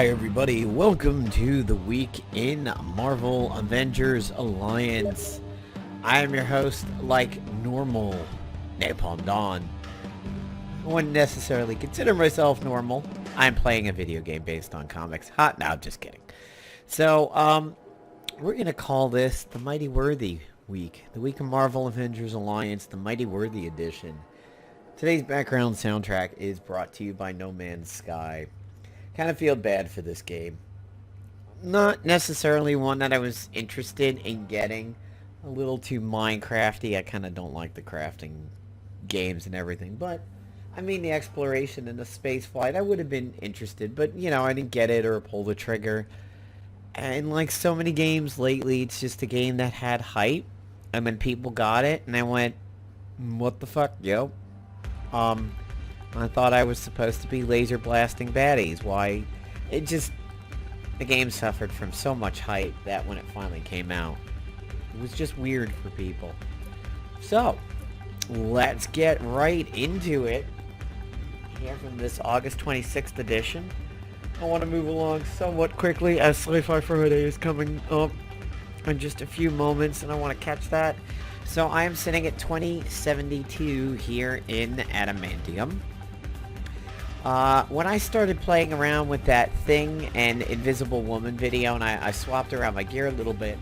Hi everybody, welcome to the week in Marvel Avengers Alliance. I am your host, like normal, Napalm Dawn. I wouldn't necessarily consider myself normal. I'm playing a video game based on comics. No, just kidding. So, we're going to call this the Mighty Worthy Week. The week of Marvel Avengers Alliance, the Mighty Worthy Edition. Today's background soundtrack is brought to you by No Man's Sky. Kind of feel bad for this game. Not necessarily one that I was interested in getting. A little too Minecrafty. I kind of don't like the crafting games and everything. But, I mean, the exploration and the space flight, I would have been interested. But, you know, I didn't get it or pull the trigger. And like so many games lately, it's just a game that had hype. And then people got it, and I went, what the fuck, yo? I thought I was supposed to be laser blasting baddies. Why? The game suffered from so much hype that when it finally came out, it was just weird for people. So, let's get right into it. Here from this August 26th edition. I want to move along somewhat quickly as Sci-Fi Friday is coming up in just a few moments, and I want to catch that. So I am sitting at 2072 here in Adamantium. When I started playing around with that Thing and Invisible Woman video, and I swapped around my gear a little bit,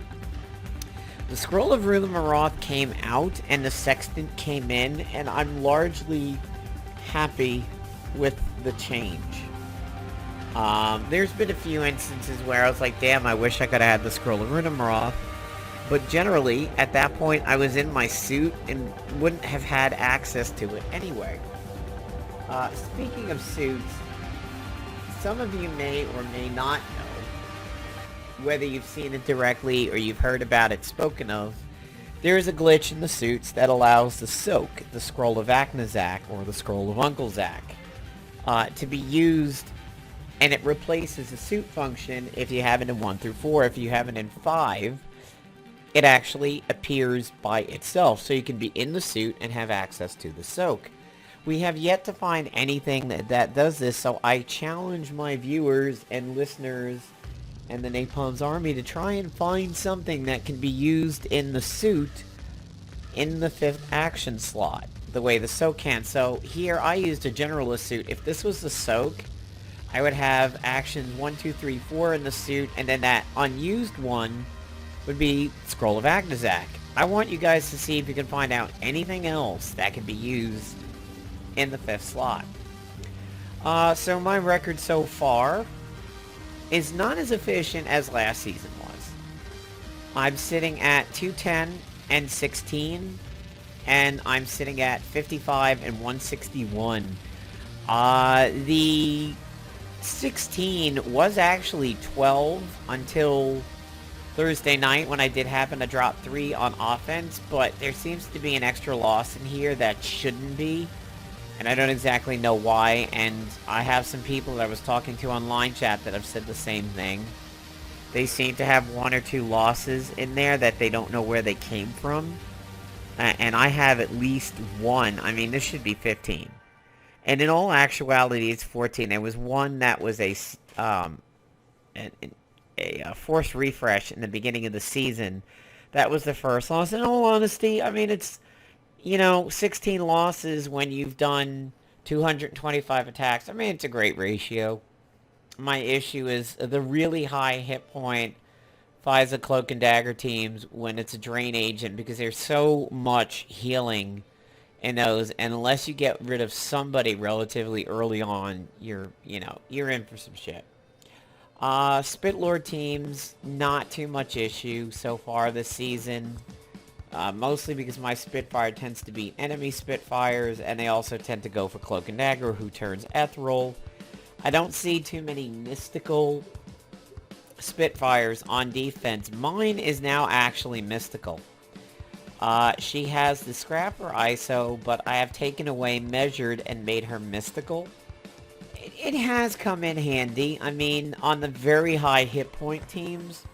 the Scroll of Ruthermoroth came out, and the Sextant came in, and I'm largely happy with the change. There's been a few instances where I was like, damn, I wish I could have had the Scroll of Ruthermoroth, but generally, at that point, I was in my suit and wouldn't have had access to it anyway. Speaking of suits, some of you may or may not know, whether you've seen it directly or you've heard about it spoken of, there is a glitch in the suits that allows the Soak, the Scroll of Aknazak, or the Scroll of Uncle Zak, to be used, and it replaces the suit function if you have it in 1 through 4. If you have it in 5, it actually appears by itself, so you can be in the suit and have access to the Soak. We have yet to find anything that does this, so I challenge my viewers and listeners and the Napalm's army to try and find something that can be used in the suit in the 5th action slot, the way the Soak can. So here I used a generalist suit. If this was the Soak, I would have actions 1, 2, 3, 4 in the suit, and then that unused one would be Scroll of Aknazak. I want you guys to see if you can find out anything else that can be used in the 5th slot. So my record so far is not as efficient as last season was. I'm sitting at 210 and 16, and I'm sitting at 55 and 161. The 16 was actually 12 until Thursday night when I did happen to drop 3 on offense, but there seems to be an extra loss in here that shouldn't be. And I don't exactly know why, and I have some people that I was talking to on line chat that have said the same thing. They seem to have 1 or 2 losses in there that they don't know where they came from. And I have at least 1. I mean, this should be 15. And in all actuality, it's 14. There was one that was a forced refresh in the beginning of the season. That was the first loss. In all honesty, I mean, it's, 16 losses when you've done 225 attacks. I mean, it's a great ratio. My issue is the really high hit point FISA Cloak and Dagger teams when it's a Drain Agent, because there's so much healing in those, and unless you get rid of somebody relatively early on, you're in for some shit. Spitlord teams, not too much issue so far this season. Mostly because my Spitfire tends to beat enemy Spitfires, and they also tend to go for Cloak and Dagger, who turns Ethereal. I don't see too many mystical Spitfires on defense. Mine is now actually mystical. She has the Scrapper ISO, but I have taken away Measured and made her mystical. It has come in handy. I mean, on the very high hit point teams,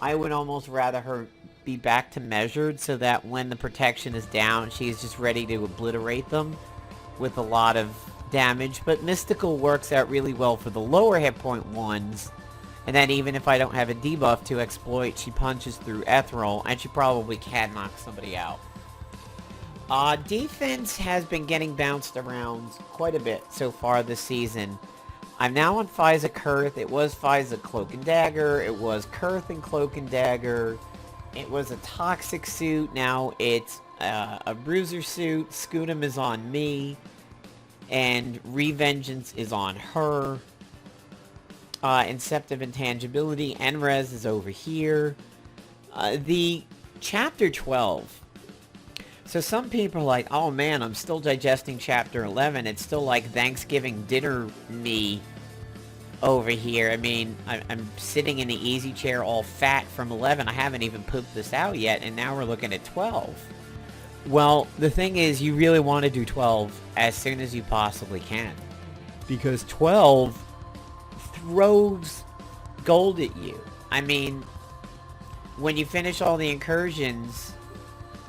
I would almost rather her be back to Measured, so that when the protection is down, she's just ready to obliterate them with a lot of damage, but mystical works out really well for the lower hit point ones. And then even if I don't have a debuff to exploit, she punches through ethereal, and she probably can knock somebody out. Defense has been getting bounced around quite a bit so far this season. I'm now on Faiza Kurth. It was Faiza Cloak and Dagger. It was Kurth and Cloak and Dagger. It was a Toxic suit. Now it's a Bruiser suit. Scudam is on me. And Revengeance is on her. Inceptive Intangibility. Enrez is over here. The Chapter 12. So some people are like, oh man, I'm still digesting Chapter 11. It's still like Thanksgiving dinner me over here. I mean, I'm sitting in the easy chair all fat from 11. I haven't even pooped this out yet, and now we're looking at 12. Well, the thing is, you really want to do 12 as soon as you possibly can. Because 12 throws gold at you. I mean, when you finish all the incursions,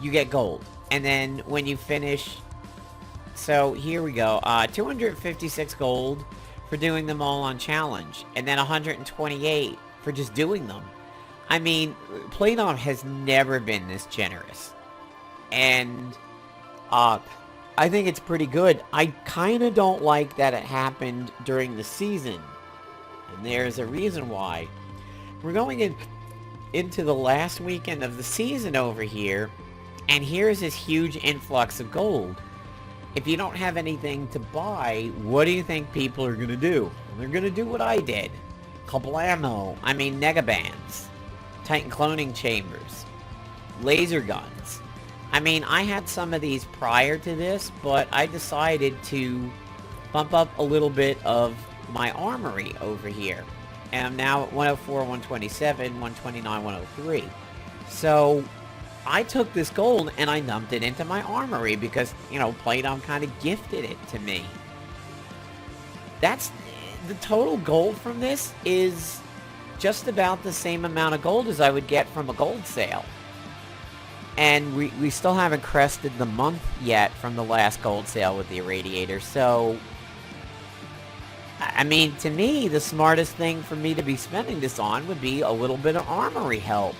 you get gold. And then when you finish... So, here we go. 256 gold for doing them all on challenge. And then 128 for just doing them. I mean, Playdom has never been this generous. And I think it's pretty good. I kind of don't like that it happened during the season. And there's a reason why. We're going into the last weekend of the season over here. And here's this huge influx of gold. If you don't have anything to buy, what do you think people are going to do? They're going to do what I did. Couple ammo. I mean, Negabands. Titan cloning chambers. Laser guns. I mean, I had some of these prior to this, but I decided to bump up a little bit of my armory over here. And I'm now at 104, 127, 129, 103. So I took this gold and I dumped it into my armory because, you know, Playdom kind of gifted it to me. That's... The total gold from this is just about the same amount of gold as I would get from a gold sale. And we still haven't crested the month yet from the last gold sale with the Irradiator, so... I mean, to me, the smartest thing for me to be spending this on would be a little bit of armory help.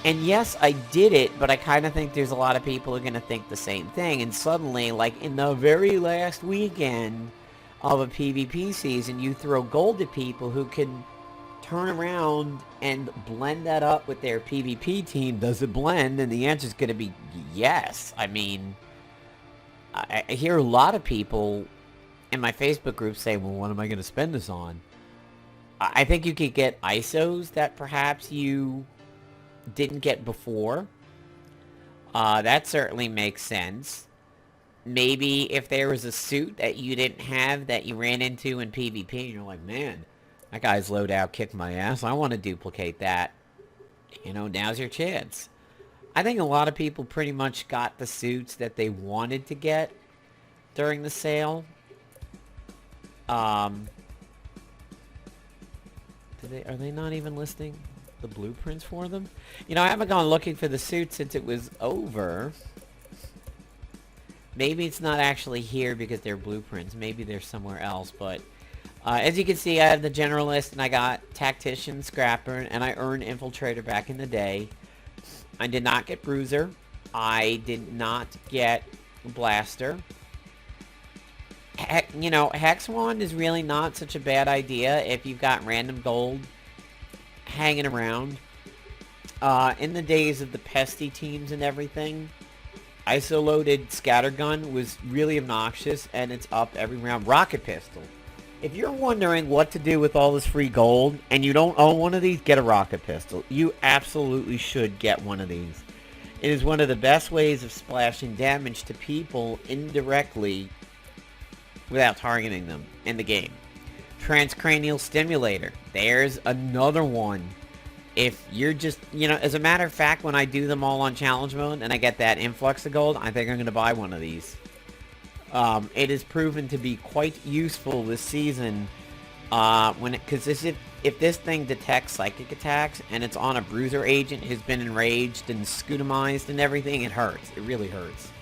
And yes, I did it, but I kind of think there's a lot of people who are going to think the same thing. And suddenly, like in the very last weekend of a PvP season, you throw gold at people who can turn around and blend that up with their PvP team. Does it blend? And the answer is going to be yes. I mean, I hear a lot of people in my Facebook group say, well, what am I going to spend this on? I think you could get ISOs that perhaps you didn't get before. That certainly makes sense. Maybe if there was a suit that you didn't have that you ran into in PvP and you're like, man, that guy's loadout kicked my ass. I want to duplicate that. You know, now's your chance. I think a lot of people pretty much got the suits that they wanted to get during the sale. Are they not even listing the blueprints for them? You know, I haven't gone looking for the suit since it was over. Maybe it's not actually here because they're blueprints. Maybe they're somewhere else, but as you can see, I have the Generalist, and I got Tactician, Scrapper, and I earned Infiltrator back in the day. I did not get Bruiser. I did not get Blaster. You know, Hex Wand is really not such a bad idea if you've got random gold hanging around. In the days of the pesty teams and everything, ISO-loaded Scattergun was really obnoxious, and it's up every round. Rocket Pistol. If you're wondering what to do with all this free gold, and you don't own one of these, get a Rocket Pistol. You absolutely should get one of these. It is one of the best ways of splashing damage to people indirectly without targeting them in the game. Transcranial Stimulator. There's another one. If you're just, you know, as a matter of fact, when I do them all on challenge mode and I get that influx of gold, I think I'm going to buy one of these. It has proven to be quite useful this season. Because if this thing detects psychic attacks and it's on a bruiser agent who's been enraged and scudamized and everything, it hurts. It really hurts.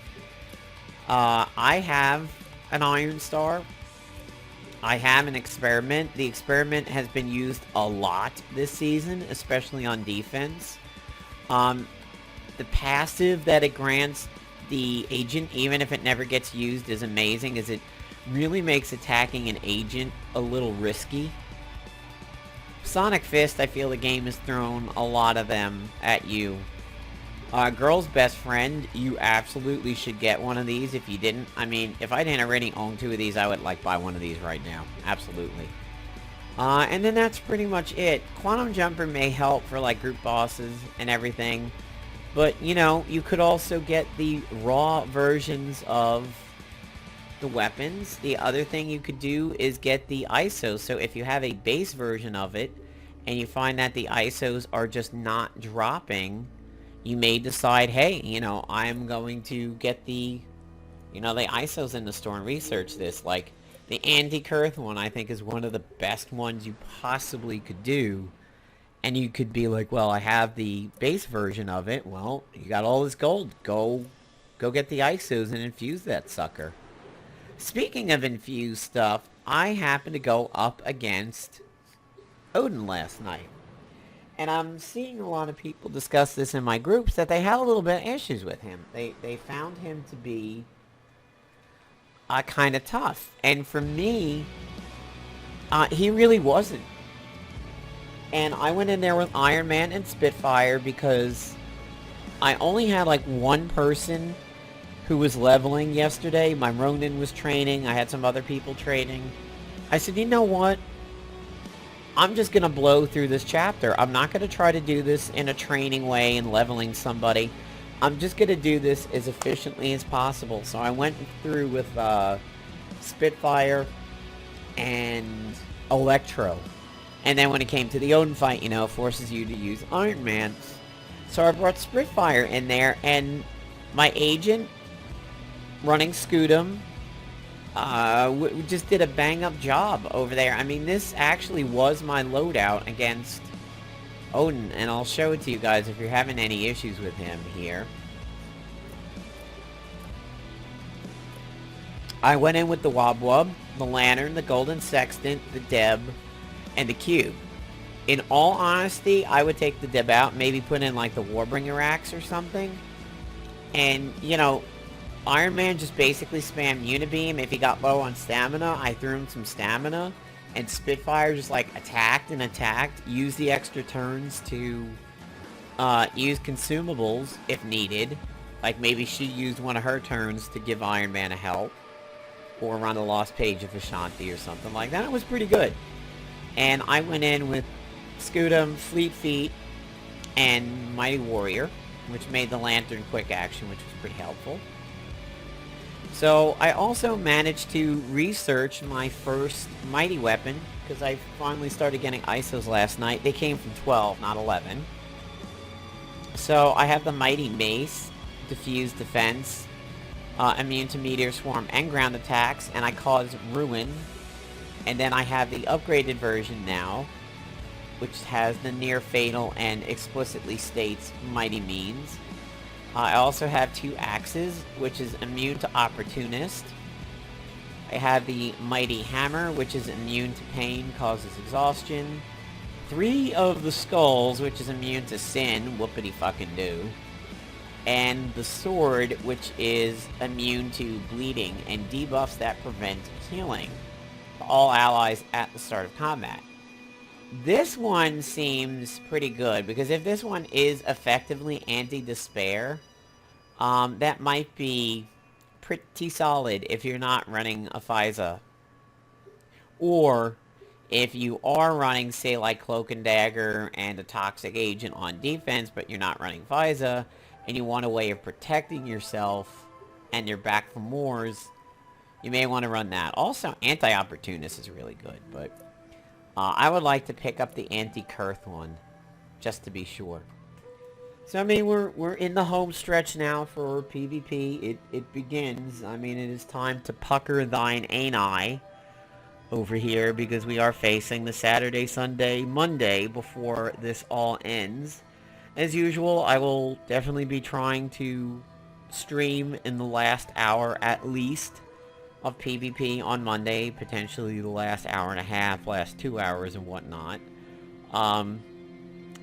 I have an Iron Star. I have an experiment. The experiment has been used a lot this season, especially on defense. The passive that it grants the agent, even if it never gets used, is amazing, as it really makes attacking an agent a little risky. Sonic Fist, I feel the game has thrown a lot of them at you. Girl's Best Friend, you absolutely should get one of these if you didn't. I mean, if I didn't already own 2 of these, I would buy one of these right now. Absolutely. And then that's pretty much it. Quantum Jumper may help for group bosses and everything. But, you could also get the raw versions of the weapons. The other thing you could do is get the ISOs. So if you have a base version of it, and you find that the ISOs are just not dropping, you may decide, hey, I'm going to get the ISOs in the store and research this. Like, the anti-Kurth one, I think, is one of the best ones you possibly could do. And you could be like, well, I have the base version of it. Well, you got all this gold. Go get the ISOs and infuse that sucker. Speaking of infused stuff, I happened to go up against Odin last night. And I'm seeing a lot of people discuss this in my groups, that they had a little bit of issues with him. They found him to be kind of tough. And for me, he really wasn't. And I went in there with Iron Man and Spitfire because I only had one person who was leveling yesterday. My Ronin was training. I had some other people training. I said, you know what? I'm just going to blow through this chapter. I'm not going to try to do this in a training way and leveling somebody. I'm just going to do this as efficiently as possible. So I went through with Spitfire and Electro. And then when it came to the Odin fight, it forces you to use Iron Man. So I brought Spitfire in there, and my agent, running Scudum, just did a bang-up job over there. I mean, this actually was my loadout against Odin, and I'll show it to you guys if you're having any issues with him here. I went in with the Wobwub, the Lantern, the Golden Sextant, the Deb, and the Cube. In all honesty, I would take the Deb out, maybe put in the Warbringer axe or something. And, Iron Man just basically spammed Unibeam. If he got low on stamina, I threw him some stamina. And Spitfire just attacked and attacked, used the extra turns to use consumables if needed. Maybe she used one of her turns to give Iron Man a help. Or run the Lost Page of Ashanti or something like that. It was pretty good. And I went in with Scudum, Fleet Feet, and Mighty Warrior, which made the Lantern quick action, which was pretty helpful. So I also managed to research my first Mighty weapon, because I finally started getting ISOs last night. They came from 12, not 11. So I have the Mighty Mace, Diffuse Defense, immune to Meteor Swarm and ground attacks, and I cause Ruin. And then I have the upgraded version now, which has the near fatal and explicitly states Mighty Means. I also have 2 axes, which is immune to Opportunist. I have the Mighty Hammer, which is immune to pain, causes exhaustion. 3 of the Skulls, which is immune to Sin, whoopity fucking do. And the Sword, which is immune to bleeding and debuffs that prevent healing. All allies at the start of combat. This one seems pretty good, because if this one is effectively anti-despair, that might be pretty solid if you're not running a FISA. Or if you are running, say, Cloak and Dagger and a Toxic Agent on defense, but you're not running FISA, and you want a way of protecting yourself, and you're back from wars, you may want to run that. Also, Anti-Opportunist is really good, but I would like to pick up the Anti-Kurth one, just to be sure. So, I mean, we're in the home stretch now for PvP. It begins. I mean, it is time to pucker thine ani over here, because we are facing the Saturday, Sunday, Monday before this all ends. As usual, I will definitely be trying to stream in the last hour at least. of PvP on Monday, potentially the last hour and a half, last 2 hours and whatnot. And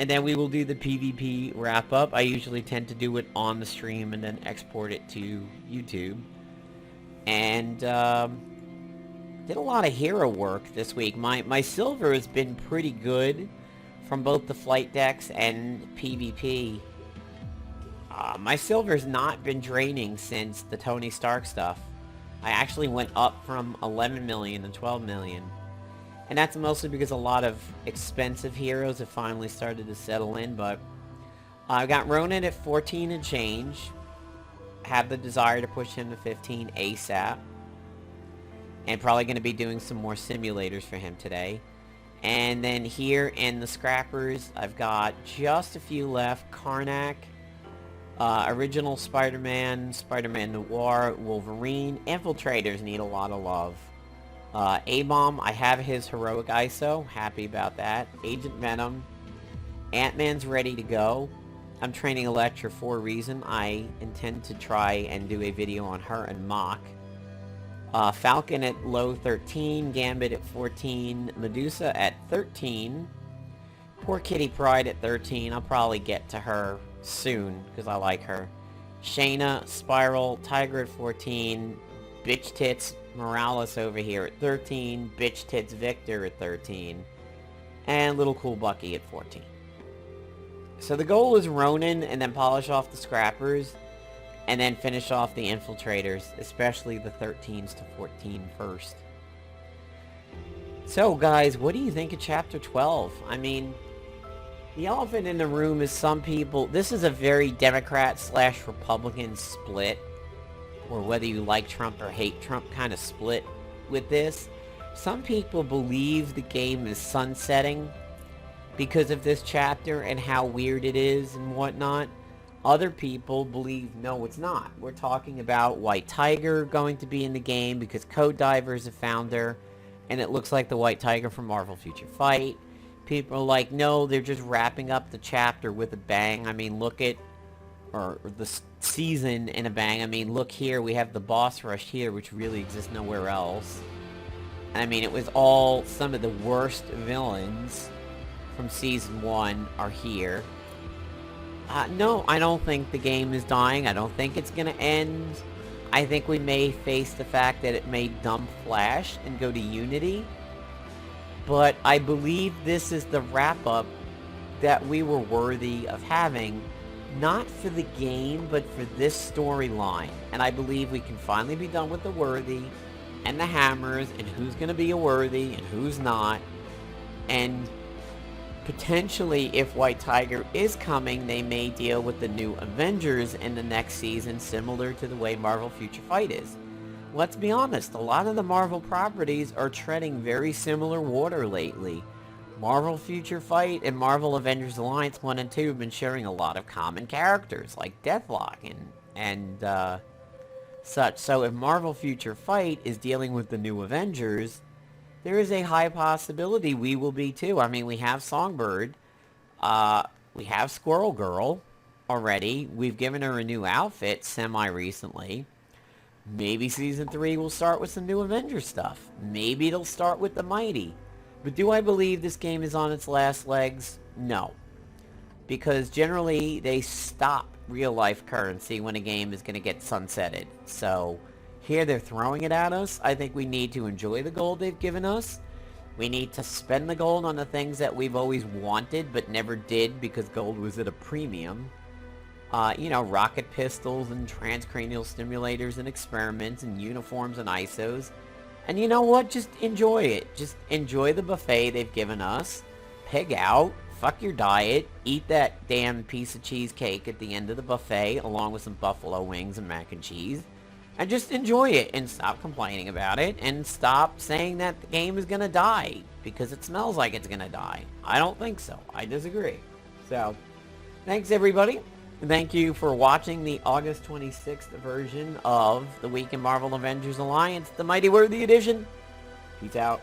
then we will do the PvP wrap-up. I usually tend to do it on the stream and then export it to YouTube. And did a lot of hero work this week. My silver has been pretty good from both the flight decks and PvP. My silver's not been draining since the Tony Stark stuff. I actually went up from 11 million to 12 million. And that's mostly because a lot of expensive heroes have finally started to settle in, but I got Ronan at 14 and change. Have the desire to push him to 15 ASAP. And probably going to be doing some more simulators for him today. And then here in the scrappers, I've got just a few left. Karnak, original Spider-Man, Spider-Man Noir, Wolverine. Infiltrators need a lot of love. A-Bomb, I have his heroic ISO. Happy about that. Agent Venom. Ant-Man's ready to go. I'm training Elektra for a reason. I intend to try and do a video on her and Mach. Falcon at low 13. Gambit at 14. Medusa at 13. Poor Kitty Pryde at 13. I'll probably get to her soon, because I like her. Shayna, Spiral, Tiger at 14. Bitch Tits Morales over here at 13. Bitch Tits Victor at 13. And Little Cool Bucky at 14. So the goal is Ronin, and then polish off the scrappers, and then finish off the infiltrators, especially the 13s to 14 first. So guys, what do you think of Chapter 12? I mean, the elephant in the room is some people... This is a very Democrat/Republican split, or whether you like Trump or hate Trump kind of split with this. Some people believe the game is sunsetting because of this chapter and how weird it is and whatnot. Other people believe, no, it's not. We're talking about White Tiger going to be in the game because Code Diver is a founder, and it looks like the White Tiger from Marvel Future Fight. People are like, no, they're just wrapping up the chapter with a bang. I mean, look at... or the season in a bang. I mean, look here, we have the boss rush here, which really exists nowhere else. And I mean, it was all... some of the worst villains from Season 1 are here. No, I don't think the game is dying. I don't think it's gonna end. I think we may face the fact that it may dump Flash and go to Unity. But I believe this is the wrap-up that we were worthy of having. Not for the game, but for this storyline. And I believe we can finally be done with the Worthy and the Hammers and who's going to be a Worthy and who's not. And potentially, if White Tiger is coming, they may deal with the new Avengers in the next season, similar to the way Marvel Future Fight is. Let's be honest, a lot of the Marvel properties are treading very similar water lately. Marvel Future Fight and Marvel Avengers Alliance 1 and 2 have been sharing a lot of common characters, like Deathlock and such. So if Marvel Future Fight is dealing with the new Avengers, there is a high possibility we will be too. I mean, we have Songbird, we have Squirrel Girl already, we've given her a new outfit semi-recently. Maybe Season 3 will start with some new Avengers stuff. Maybe it'll start with the Mighty. But do I believe this game is on its last legs? No. Because generally, they stop real-life currency when a game is going to get sunsetted. So, here they're throwing it at us. I think we need to enjoy the gold they've given us. We need to spend the gold on the things that we've always wanted but never did because gold was at a premium. You know, rocket pistols and transcranial stimulators and experiments and uniforms and ISOs. And you know what? Just enjoy it. Just enjoy the buffet they've given us. Pig out. Fuck your diet. Eat that damn piece of cheesecake at the end of the buffet along with some buffalo wings and mac and cheese. And just enjoy it and stop complaining about it and stop saying that the game is going to die because it smells like it's going to die. I don't think so. I disagree. So, thanks everybody. Thank you for watching the August 26th version of the Week in Marvel Avengers Alliance, the Mighty Worthy Edition. Peace out.